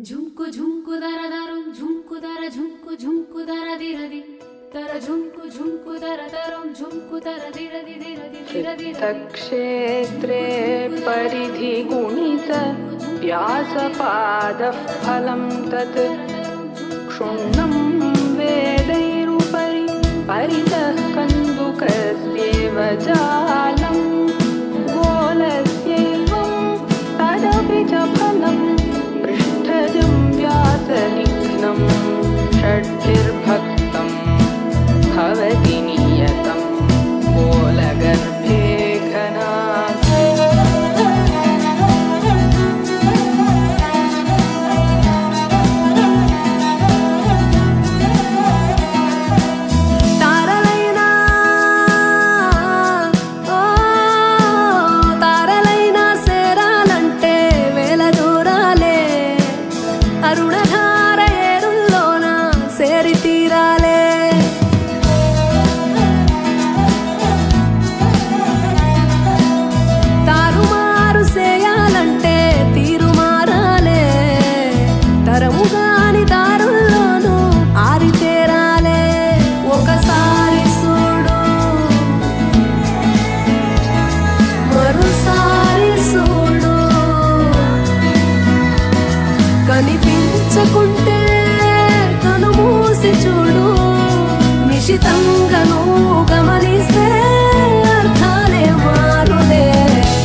झुमको झुमको दरा दारुम झुमको दरा झुमको झुमको दरा दिरदि दरा झुमको झुमको दरा दारुम झुमको दरा दिरदि दिरदि दिरदि क्षेत्रे परिधि गुणित व्यासपादः फलं तत् क्षुण्णं वेदैरुपरि परितः कन्दुकस्येव जालं गोलस्यैवं तदपि च फलं पृष्ठजं व्यासनिघ्नं षड्भिर्भक्तं भवति नियतं गोलगर्भे घनात् కనిపించకుంటే కను మూసి చూడు నిశితంగాను గమనిస్తే అర్థాలే మారులే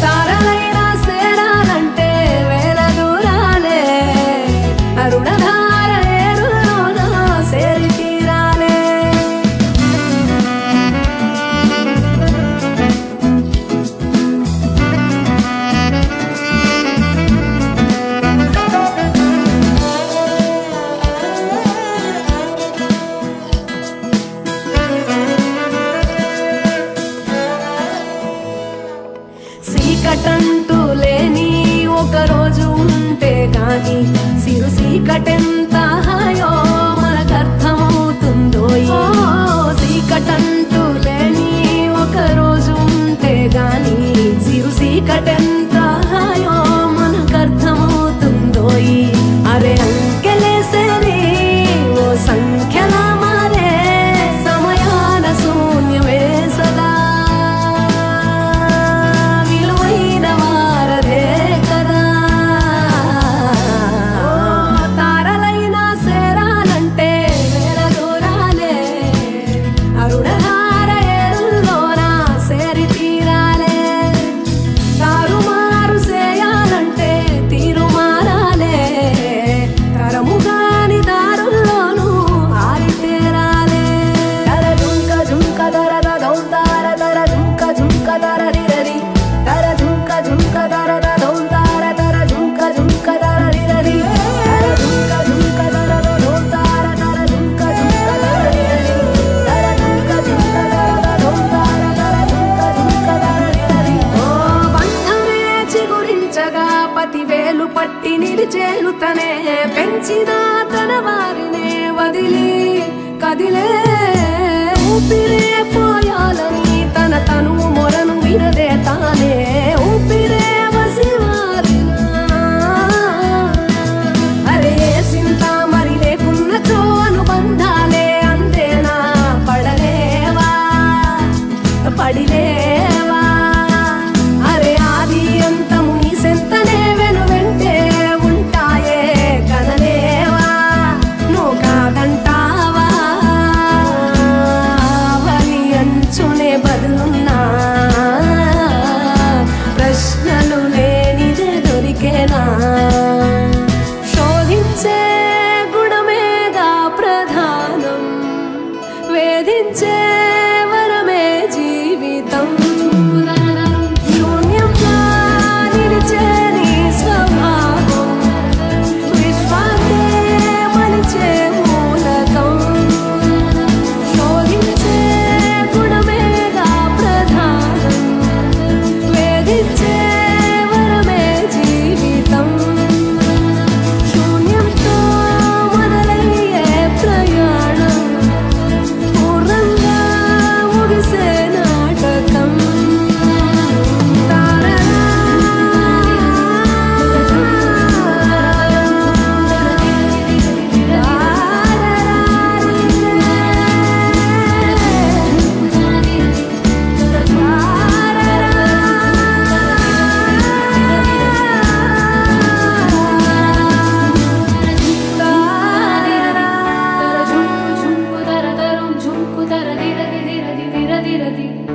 తారలైనా సేరాలంటే వేల దూరాలే అరుణధార ఏరులోన సేరి తీరాలే సీకటంటూ లేని ఒక రోజు ఉంటే గాని సిరు సీకటెంత హాయో మనకర్థమవుతుందో సీకటంటూ లేని ఒక రోజు ఉంటే గాని సిరు సీకటెంత హాయో మనకర్థమవుతుందో అరే అంకెలేసేది ఓ సంఖ్యలా మారే సమయాన శూన్యమే సదా పతివేలు పట్టి నిలిచేలు తనే పెంచిన తన వారినే వదిలి కదిలే ఊపిరే పోయాలని తను మొరను వినదే తానే ఊపిరే వసివారినా అరే సింత మరి లేకున్నచో అనుబంధాలే అందేనా పడలేవా పడిలేవా అరే ఆది అంతము నీ సెంతనే వెను వెంటే ఉంటాయే కనలేవా నువ్వు కాదంటావా వలి అంచునే బదులున్నా ప్రశ్న धिरदि